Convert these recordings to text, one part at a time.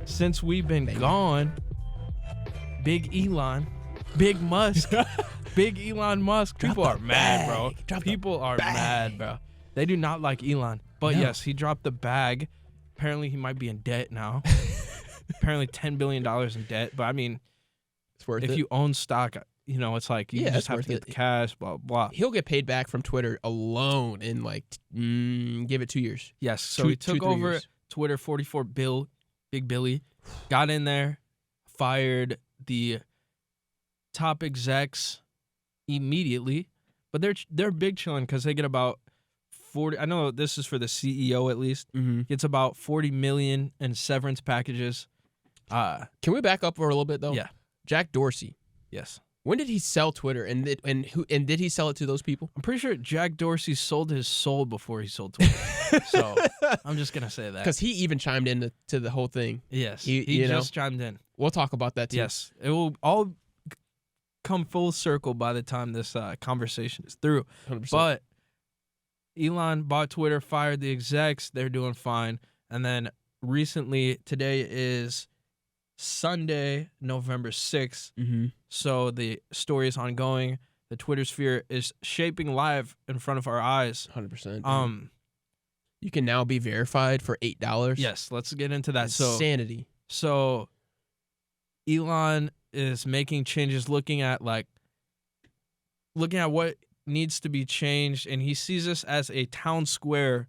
since we've been gone, Big Elon, Big Musk, Big Elon Musk. People are mad, bro. People are mad, bro. They do not like Elon. But yes, he dropped the bag. Apparently, he might be in debt now. Apparently, $10 billion in debt. But I mean, It's worth if it. you own stock, you know, it's like you just have to get the cash, blah, blah. He'll get paid back from Twitter alone in like, give it 2 years. Yes, so he took over Twitter, 44 bill, Big Billy, got in there, fired the top execs immediately. But they're big chilling because they get about 40. I know this is for the CEO at least. Gets about 40 million in severance packages. Can we back up for a little bit though? Yeah. Jack Dorsey. Yes. When did he sell Twitter, and did he sell it to those people? I'm pretty sure Jack Dorsey sold his soul before he sold Twitter. So I'm just gonna say that because he even chimed in to the whole thing. Yes, he just chimed in. We'll talk about that too. Yes, it will all come full circle by the time this conversation is through. 100%. But Elon bought Twitter, fired the execs. They're doing fine. And then recently, today is Sunday, November 6th. So the story is ongoing. The Twitter sphere is shaping live in front of our eyes. 100%. You can now be verified for $8. Yes, let's get into that. Insanity. So Elon is making changes, looking at what needs to be changed, and he sees this as a town square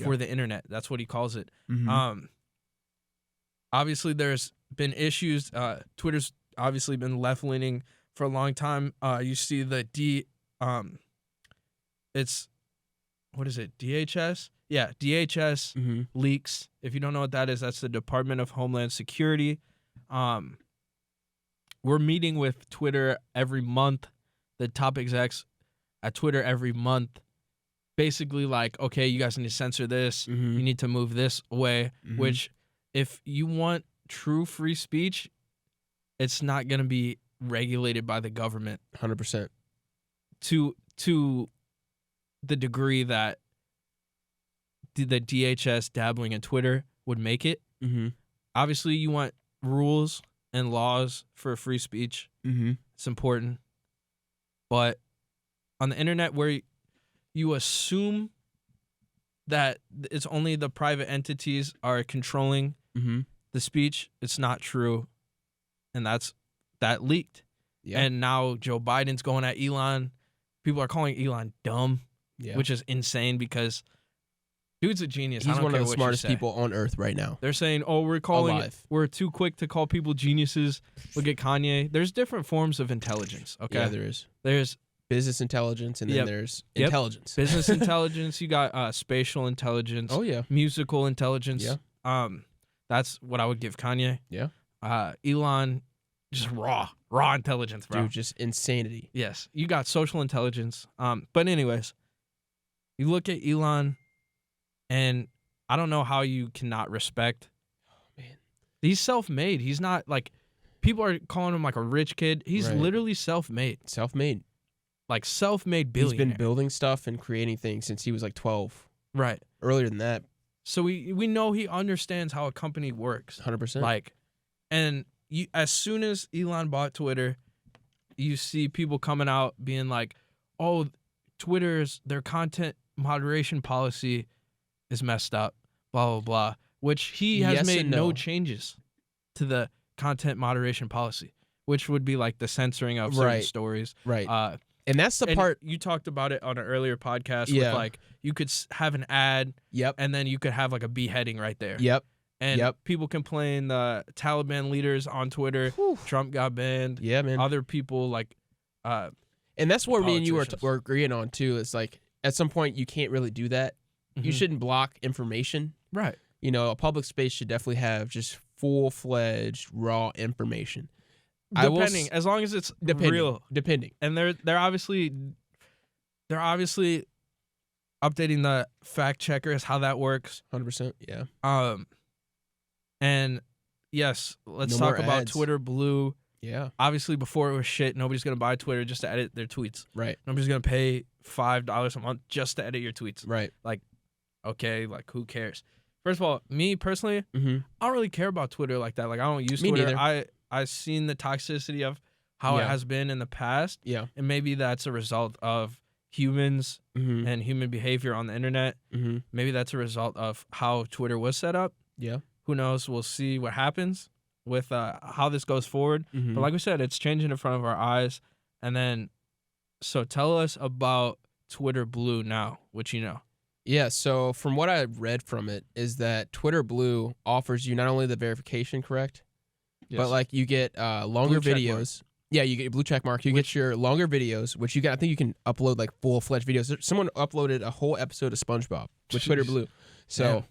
for the internet. That's what he calls it. Obviously, there's been issues. Twitter's obviously been left-leaning for a long time. You see the what is it? DHS? Yeah, DHS leaks. If you don't know what that is, that's the Department of Homeland Security. We're meeting with Twitter every month, the top execs at Twitter every month. Basically like, okay, you guys need to censor this. You need to move this away, which if you want true free speech, it's not going to be regulated by the government. 100%. To the degree that the DHS dabbling in Twitter would make it. Obviously, you want rules and laws for free speech. It's important. But on the internet where you assume that it's only the private entities are controlling the speech, it's not true. And that leaked. Yeah. And now Joe Biden's going at Elon. People are calling Elon dumb, which is insane because dude's a genius. He's one of the smartest people on earth right now. They're saying, oh, we're too quick to call people geniuses. Look at Kanye. There's different forms of intelligence, okay? Yeah, there is. There's business intelligence, and then there's intelligence. Business intelligence. You got spatial intelligence. Oh, yeah. Musical intelligence. Yeah. That's what I would give Kanye. Yeah. Elon, just raw intelligence, bro. Dude, just insanity. Yes. You got social intelligence. But anyways, you look at Elon, and I don't know how you cannot respect. Oh, man. He's self-made. He's not like, people are calling him like a rich kid. He's literally self-made. Self-made. Like self-made billionaire. He's been building stuff and creating things since he was like 12. Right. Earlier than that. So we know he understands how a company works. 100%. Like, and as soon as Elon bought Twitter, you see people coming out being like, oh, their content moderation policy is messed up, blah, blah, blah, which he has made no changes to the content moderation policy, which would be like the censoring of certain stories. Right. And that's the part you talked about it on an earlier podcast. With like you could have an ad. Yep. And then you could have like a beheading right there. Yep. And people complain the Taliban leaders on Twitter. Whew. Trump got banned. Yeah, man. Other people like. And that's where me and you were agreeing on too. It's like at some point you can't really do that. You shouldn't block information. Right. You know, a public space should definitely have just full-fledged raw information. As long as it's real. Depending. And they're obviously updating the fact checkers, how that works. 100%. Yeah. And yes, let's talk about ads. Twitter Blue. Yeah. Obviously, before it was shit, nobody's gonna buy Twitter just to edit their tweets. Right. Nobody's gonna pay $5 a month just to edit your tweets. Right. Like, okay, like who cares? First of all, me personally, I don't really care about Twitter like that. Like I don't use Twitter. Neither. I've seen the toxicity of how it has been in the past. Yeah. And maybe that's a result of humans and human behavior on the internet. Maybe that's a result of how Twitter was set up. Yeah. Who knows? We'll see what happens with how this goes forward. But like we said, it's changing in front of our eyes. And then, so tell us about Twitter Blue now, which you know. Yeah, so from what I read from it is that Twitter Blue offers you not only the verification, correct? Yes. But like you get longer videos. Yeah, you get your blue check mark. You get your longer videos, which you can. I think you can upload like full-fledged videos. Someone uploaded a whole episode of SpongeBob with Twitter Blue. So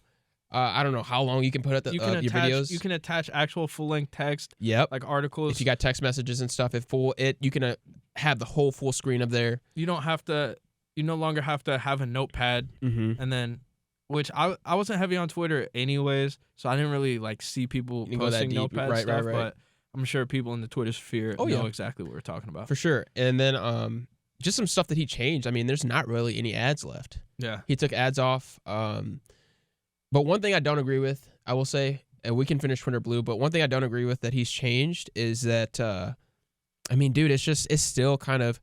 I don't know how long you can put up your videos. You can attach actual full-length text. Yep. Like articles. If you got text messages and stuff, you can have the whole full screen up there. You don't have to. You no longer have to have a notepad, and then, which I wasn't heavy on Twitter anyways, so I didn't really like see people posting notepad stuff. Right. But I'm sure people in the Twitter sphere know exactly what we're talking about for sure. And then just some stuff that he changed. I mean, there's not really any ads left. Yeah, he took ads off. But one thing I don't agree with, I will say, and we can finish Twitter Blue. But one thing I don't agree with that he's changed is that, I mean, dude, it's still kind of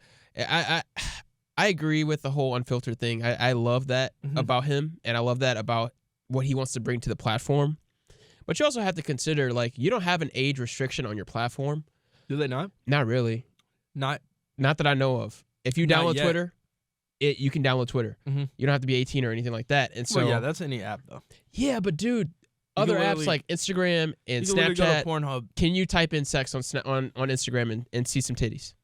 I agree with the whole unfiltered thing. I love that about him, and I love that about what he wants to bring to the platform. But you also have to consider, like, you don't have an age restriction on your platform. Do they not? Not really. Not that I know of. If you download Twitter, you can download Twitter. You don't have to be 18 or anything like that. And so, well, yeah, that's any app though. Yeah, but dude, other apps like Instagram and Snapchat. Go to Pornhub. Can you type in sex on Instagram and see some titties?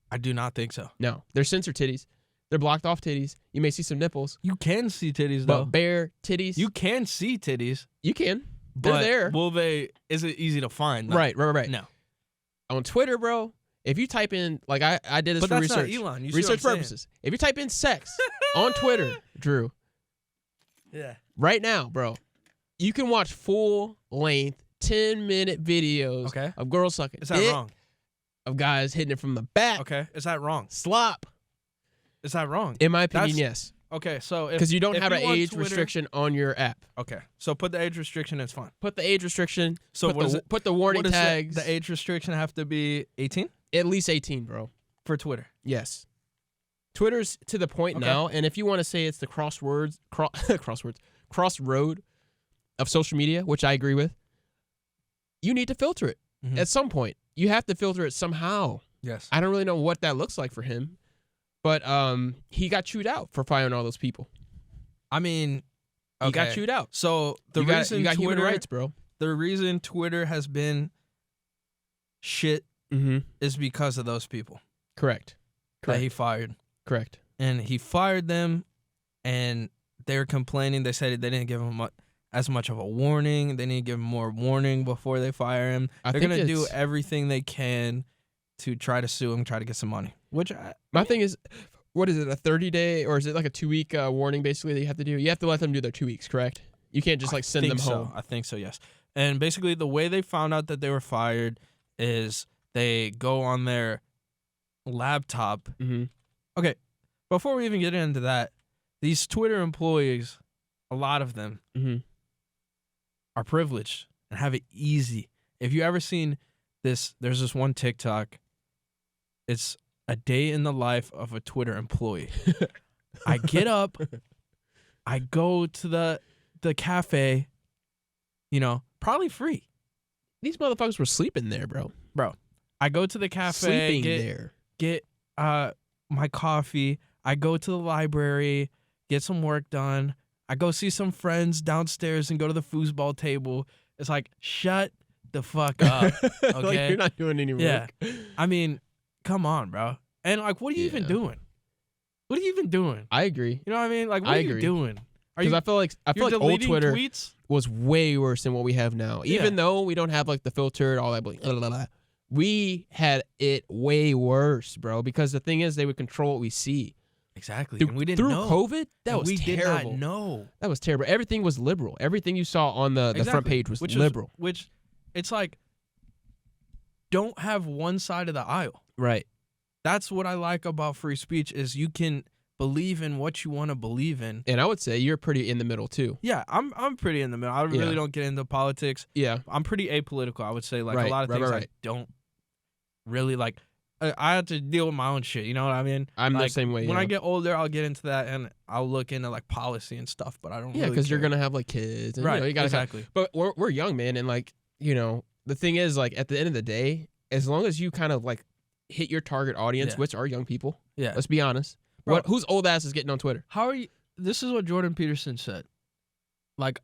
I do not think so. No, they're censored titties. They're blocked off titties. You may see some nipples. You can see titties though. But bare titties. You can see titties. You can. They're there. Will they? Is it easy to find? Though? Right. No. On Twitter, bro, if you type in, like I did this for research. Not Elon. Research purposes. If you type in sex on Twitter, Drew. Yeah. Right now, bro, you can watch full-length 10-minute videos of girls sucking. Is that wrong? Of guys hitting it from the back. Okay. Is that wrong? Slop. Is that wrong? In my opinion, yes. Okay, so because you don't have an age restriction on your app. Okay, so put the age restriction. It's fine. Put the age restriction. So put the warning tags. The age restriction have to be 18? At least 18, bro. For Twitter. Yes. Twitter's to the point now, and if you want to say it's the crossroad of social media, which I agree with, you need to filter it at some point. You have to filter it somehow. Yes. I don't really know what that looks like for him. But he got chewed out for firing all those people. I mean, he got chewed out. So you got human rights, bro. The reason Twitter has been shit is because of those people. Correct. That he fired. Correct. And he fired them, and they're complaining. They said they didn't give him as much of a warning. They need to give him more warning before they fire him. They're going to do everything they can to try to sue him, try to get some money. My thing is, what is it, a 30-day, or is it like a 2-week warning basically that you have to do? You have to let them do their 2 weeks, correct? You can't just send them home. I think so, yes. And basically the way they found out that they were fired is they go on their laptop. Okay, before we even get into that, these Twitter employees, a lot of them are privileged and have it easy. If you ever seen this, there's this one TikTok. It's a day in the life of a Twitter employee. I get up, I go to the cafe, probably free. These motherfuckers were sleeping there, bro. I go to the cafe, get my coffee. I go to the library, get some work done. I go see some friends downstairs and go to the foosball table. It's like, shut the fuck up, okay? Like you're not doing any work. Yeah. I mean, come on, bro. And what are you even doing? What are you even doing? I agree. You know what I mean? What are you doing? Because I feel like old Twitter tweets? Was way worse than what we have now. Yeah. Even though we don't have the filtered, all that, blah, blah, blah, we had it way worse, bro. Because the thing is, they would control what we see. Exactly. And we didn't know. Through COVID, that was terrible. We did not know. That was terrible. Everything was liberal. Everything you saw on the front page was liberal. Which it's like, don't have one side of the aisle. Right. That's what I like about free speech is you can believe in what you want to believe in. And I would say you're pretty in the middle too. Yeah, I'm pretty in the middle. I really don't get into politics. Yeah. I'm pretty apolitical, I would say. Like, Right, a lot of things right. I don't really like. I have to deal with my own shit, you know what I mean? I'm like, the same way. When I get older, I'll get into that, and I'll look into, like, policy and stuff, but I don't really because care. you're going to have, like, kids. And, right, you know, you gotta exactly. but we're young, man, and, like, you know, the thing is, like, at the end of the day, as long as you kind of, like, hit your target audience, which are young people. Yeah. Let's be honest. Bro, Whose old ass is getting on Twitter? How are you? This is what Jordan Peterson said. Like,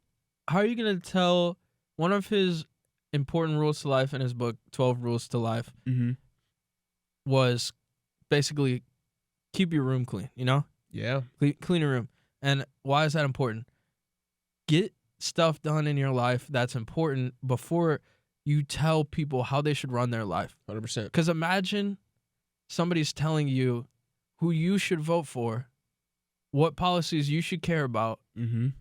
how are you going to tell one of his important rules to life in his book, 12 Rules to Life, was basically keep your room clean, you know? Yeah. Clean your room. And why is that important? Get stuff done in your life that's important before you tell people how they should run their life. 100%. Because imagine somebody's telling you who you should vote for, what policies you should care about, and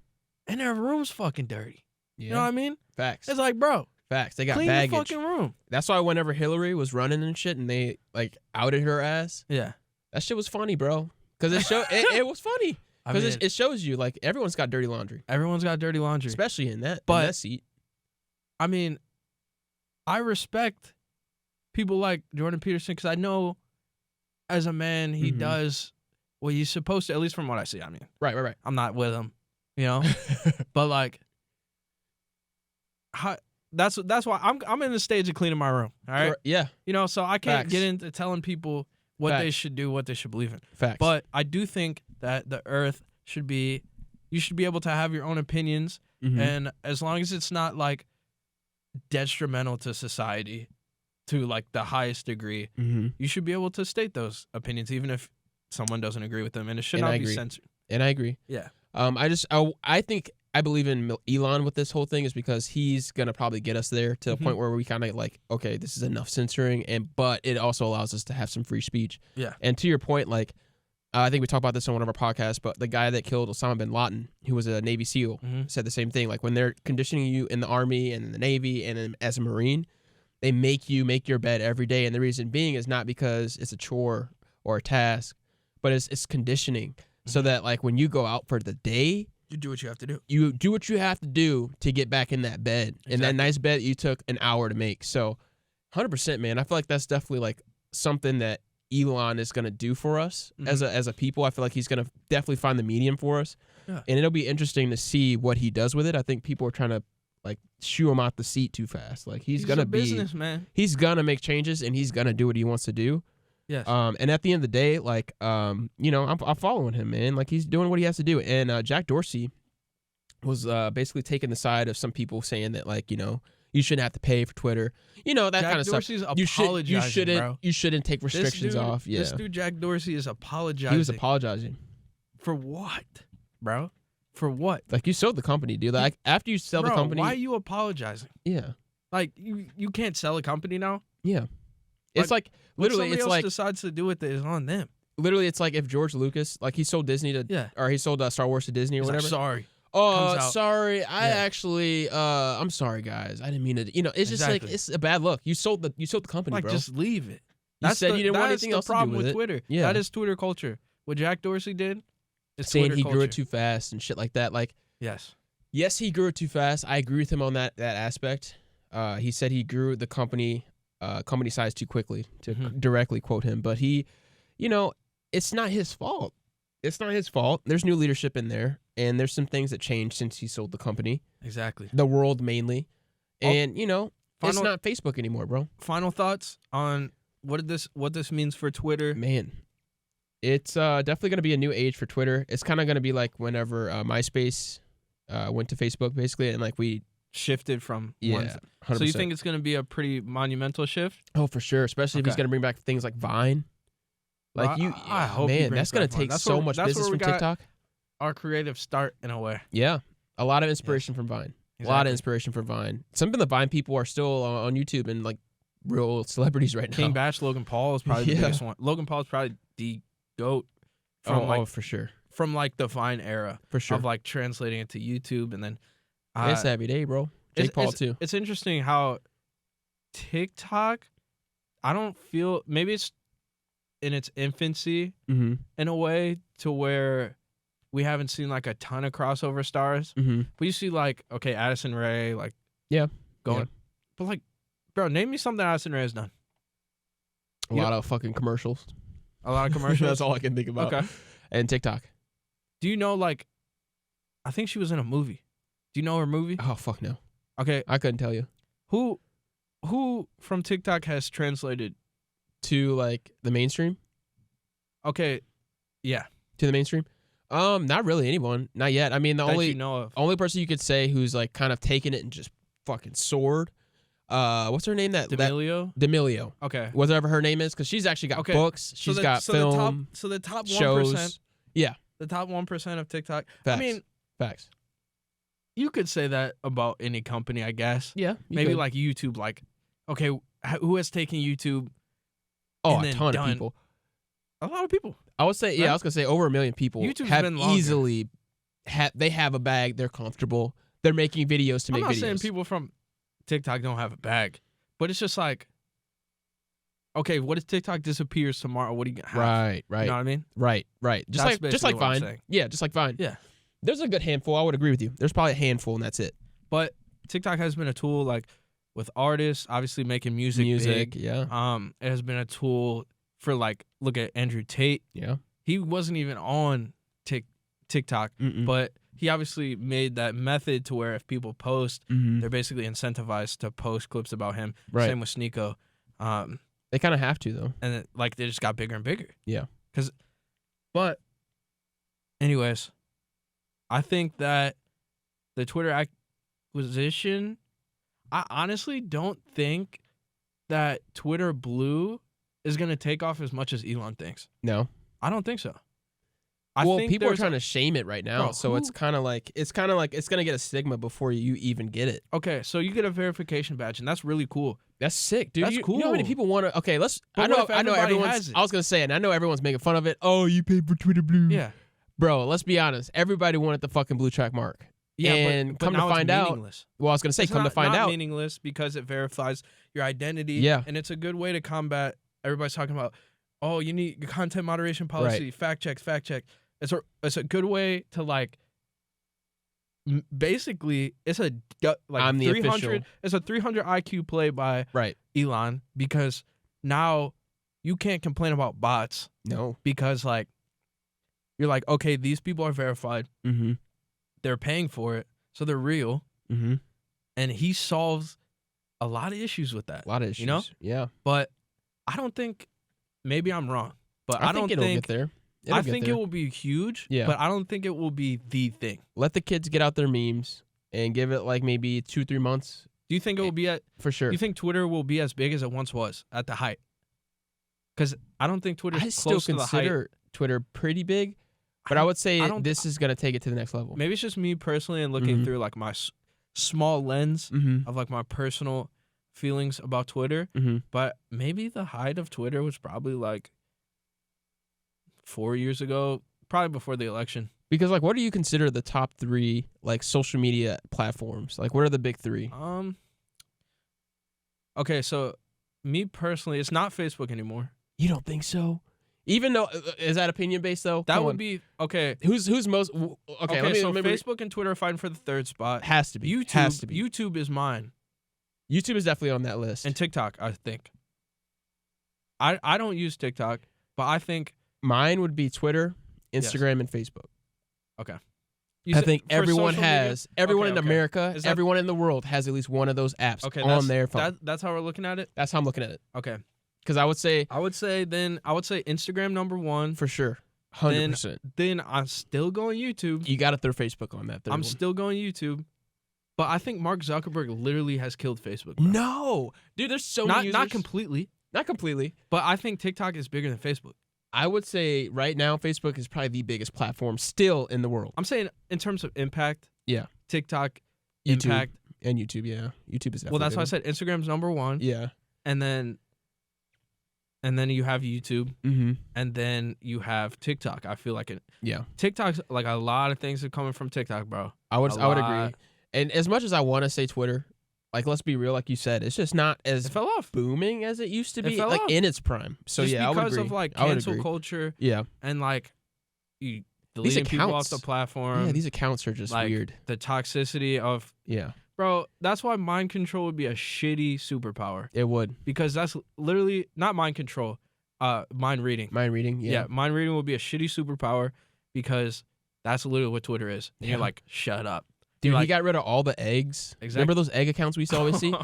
their room's fucking dirty. Yeah. You know what I mean? Facts. It's like, bro, Facts. They got clean baggage. the fucking room. That's why whenever Hillary was running and shit and they, like, outed her ass, Yeah. that shit was funny, bro. Because it was funny. Because it shows you, like, everyone's got dirty laundry. Everyone's got dirty laundry. Especially in that seat. I mean, I respect people like Jordan Peterson because I know as a man, he does what he's supposed to, at least from what I see. I mean, right. I'm not with him, you know? But, like, that's why I'm in the stage of cleaning my room, all right? Yeah. You know, so I can't Facts. get into telling people what they should do, what they should believe in. Facts. But I do think that the earth you should be able to have your own opinions, and as long as it's not, like, detrimental to society to, like, the highest degree, you should be able to state those opinions, even if someone doesn't agree with them, and it should not be censored. And I agree. Yeah. I think I believe in Elon with this whole thing is because he's gonna probably get us there to a point where we kind of like, okay, this is enough censoring, but it also allows us to have some free speech. Yeah. And to your point, like, I think we talked about this on one of our podcasts, but the guy that killed Osama bin Laden, who was a Navy SEAL, said the same thing. Like, when they're conditioning you in the Army and in the Navy and as a Marine, they make you make your bed every day. And the reason being is not because it's a chore or a task, but it's conditioning. So that, like, when you go out for the day, you do what you have to do. You do what you have to do to get back in that bed. Exactly. And that nice bed you took an hour to make. So 100%, man. I feel like that's definitely, like, something that Elon is going to do for us as a people. I feel like he's going to definitely find the medium for us. Yeah. And it'll be interesting to see what he does with it. I think people are trying to, like, shoo him out the seat too fast. Like, he's going to be businessman. He's going to make changes and he's going to do what he wants to do. Yes. And at the end of the day, like, you know, I'm following him, man. Like, he's doing what he has to do. And Jack Dorsey was basically taking the side of some people saying that, like, you know, you shouldn't have to pay for Twitter. You know, that kind of Dorsey's stuff. apologizing, you shouldn't take restrictions off. Yeah. This dude, Jack Dorsey, is apologizing. He was apologizing. For what, bro? For what? Like, you sold the company, dude. Like, after you sell the company. Why are you apologizing? Yeah. Like, you can't sell a company now? Yeah. It's like literally, it's like, somebody else decides to do it, that is on them. Literally, it's like if George Lucas, like, he sold Disney to, or he sold Star Wars to Disney or whatever. Like, sorry. Oh, sorry. I actually, I'm sorry, guys. I didn't mean to. You know, it's just like, it's a bad look. You sold the company, like, bro. just leave it. You said you didn't want anything else to do with it. That's the problem with Twitter. Yeah, that is Twitter culture. What Jack Dorsey did, is saying Twitter he culture. grew it too fast and shit like that. Like, yes, he grew it too fast. I agree with him on that aspect. He said he grew the company size too quickly, to directly quote him. But he, you know, it's not his fault. It's not his fault. There's new leadership in there, and there's some things that changed since he sold the company. Exactly. The world mainly. And, you know, it's not Facebook anymore, bro. Final thoughts on what this means for Twitter? Man, it's definitely going to be a new age for Twitter. It's kind of going to be like whenever MySpace went to Facebook, basically, and, like, we shifted from one. 100%. So you think it's going to be a pretty monumental shift? Oh, for sure, especially if he's going to bring back things like Vine. Like, I hope, man, that's going to take so much business from TikTok. Our creative start, in a way. Yeah. A lot of inspiration from Vine. Exactly. A lot of inspiration from Vine. Some of the Vine people are still on YouTube and, like, real celebrities right now. King Bash, Logan Paul is probably the biggest one. Logan Paul is probably the GOAT from, for sure. From, like, the Vine era. For sure. Of, like, translating it to YouTube, and then... it's a happy day, bro. Jake Paul, too. It's interesting how TikTok, I don't feel... Maybe it's in its infancy, in a way, to where we haven't seen like a ton of crossover stars. Mm-hmm. We see like, okay, Addison Rae, like, Yeah. going. Yeah. But like, bro, name me something Addison Rae has done. A lot of fucking commercials. A lot of commercials. That's all I can think about. Okay. And TikTok. Do you know, like, I think she was in a movie. Do you know her movie? Oh, fuck no. Okay. I couldn't tell you. Who from TikTok has translated To, like, the mainstream? Okay. Yeah. To the mainstream? Not really anyone. Not yet. I mean, the That only you know of. person you could say who's, like, kind of taken it and just fucking soared. What's her name? D'Amelio. Okay. Whatever her name is, because she's actually got books. She's got film. The top 1%. shows. Yeah. The top 1% of TikTok. Facts. I mean, Facts. you could say that about any company, I guess. Yeah. Maybe like YouTube. Like, okay, who has taken YouTube? Oh, and a then ton done of people. A lot of people. I would say, Right? I was gonna say over 1 million people YouTube's have been longer. easily. They have a bag. They're comfortable. They're making videos to make videos. I'm not saying people from TikTok don't have a bag, but it's just like, okay, what if TikTok disappears tomorrow? What do you have? Right. You know what I mean? Right. Just That's like basically what I'm Vine. saying. Yeah, just like Vine. Yeah. There's a good handful. I would agree with you. There's probably a handful, and that's it. But TikTok has been a tool, like, with artists obviously making music big. Yeah. It has been a tool for, like, look at Andrew Tate. Yeah. He wasn't even on TikTok, but he obviously made that method to where if people post, they're basically incentivized to post clips about him. Right. Same with Sneeko. They kind of have to though. And it, like, they just got bigger and bigger. Yeah. But anyways, I think that the Twitter acquisition, I honestly don't think that Twitter Blue is going to take off as much as Elon thinks. No. I don't think so. Well, people are trying to shame it right now, Bro, so it's kind of like it's going to get a stigma before you even get it. Okay, so you get a verification badge, and that's really cool. That's sick, dude. That's You know how many cool. people want to? Okay, let's. But I know what if everybody everyone's. has it? I was gonna say, and I know everyone's making fun of it. Oh, you paid for Twitter Blue. Yeah. Bro, let's be honest. Everybody wanted the fucking blue check mark. Yeah, and but come to now it's find out. meaningless. Well, I was gonna say, It's come to not find out. meaningless because it verifies your identity. Yeah. And it's a good way to combat. Everybody's talking about, oh, you need content moderation policy, fact check. It's a good way to, like, basically it's a like I'm the 300. official. It's a 300 IQ play by Right. Elon, because now you can't complain about bots No. because, like, you're like, okay, these people are verified. Mm-hmm. They're paying for it, so they're real. Mm-hmm. And he solves a lot of issues with that. A lot of issues. You know? Yeah. But I don't think, maybe I'm wrong, but I don't think it'll think get there. I think it will be huge, Yeah. but I don't think it will be the thing. Let the kids get out their memes and give it like maybe 2-3 months Do you think it will be at? for sure. Do you think Twitter will be as big as it once was at the height? Because I don't think Twitter's I still close to the height. consider Twitter pretty big, but I would say I don't- this is gonna take it to the next level. Maybe it's just me personally and looking Mhm. through, like, my small lens Mm-hmm. of, like, my personal feelings about Twitter. Mm-hmm. But maybe the height of Twitter was probably like 4 years ago, probably before the election. Because like, what do you consider the top 3 like social media platforms? Like, what are the big 3? Okay, so me personally, it's not Facebook anymore. You don't think so? Even though is that opinion based though? That Come would on. be okay. Who's most okay? Let me, so let me- Facebook and Twitter are fighting for the third spot. has to be. YouTube, has to be. YouTube is mine, YouTube is definitely on that list. and TikTok, I think. I don't use TikTok, but I think Mine would be Twitter, Instagram, and Facebook. you I said- think for everyone social media? has, everyone in Okay. America, Is that- everyone in the world has at least one of those apps Okay, on their phone. that's how we're looking at it. That's how I'm looking at it. Okay, Because I would say I would say Instagram number 1. for sure, 100%. Then I'm still going YouTube. You got to throw Facebook on that. I'm still going YouTube. But I think Mark Zuckerberg literally has killed Facebook. Bro. no, dude. There's so many users. Not completely, Not completely. but I think TikTok is bigger than Facebook. I would say right now Facebook is probably the biggest platform still in the world. I'm saying in terms of impact. Yeah. TikTok YouTube impact. and YouTube. Yeah, YouTube is definitely. Well, that's why I bigger. said Instagram's number 1. Yeah. And then you have YouTube, Mm-hmm. and then you have TikTok. I feel like Yeah. TikTok's like a lot of things are coming from TikTok, bro. I would A agree. lot. And as much as I want to say Twitter, like let's be real, like you said, it's just not as It fell off. booming as it used to It be, fell like off. in its prime. So Just yeah, I would because agree. of, like, I would cancel agree. culture Yeah. and, like, you deleting people off the platform. Yeah, these accounts are just like, weird. The toxicity of bro. That's why mind control would be a shitty superpower. It would, because that's literally not mind control. Mind reading. Mind reading. Yeah, mind reading would be a shitty superpower because that's literally what Twitter is. And you're like, shut up. Dude, he got rid of all the eggs. Exactly. Remember those egg accounts we used to always see?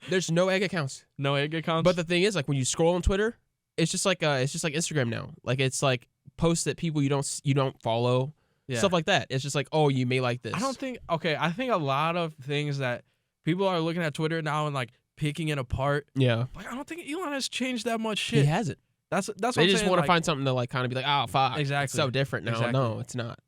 There's no egg accounts. No egg accounts. But the thing is, like when you scroll on Twitter, it's just like Instagram now. Like it's like posts that people you don't follow, stuff like that. It's just like, oh, you may like this. I think a lot of things that people are looking at Twitter now and like picking it apart. Yeah. Like I don't think Elon has changed that much shit. He hasn't. That's what they I'm just saying, want to like, find something to like kind of be like, oh fuck, exactly, it's so different now. Exactly. No, it's not.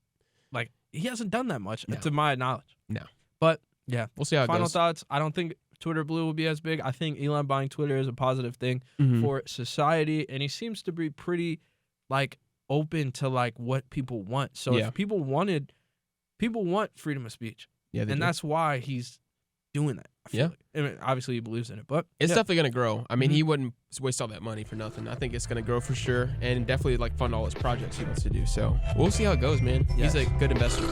Like he hasn't done that much to my knowledge. No. But yeah, we'll see how it goes. Final thoughts. I don't think Twitter Blue will be as big. I think Elon buying Twitter is a positive thing for society, and he seems to be pretty like open to like what people want. So if people want freedom of speech. Yeah, and that's why he's doing that. I feel like. I mean, obviously he believes in it, but it's definitely gonna grow. I mean, he wouldn't waste all that money for nothing. I think it's gonna grow for sure, and definitely like fund all his projects he wants to do. So we'll see how it goes, man. He's a good investor.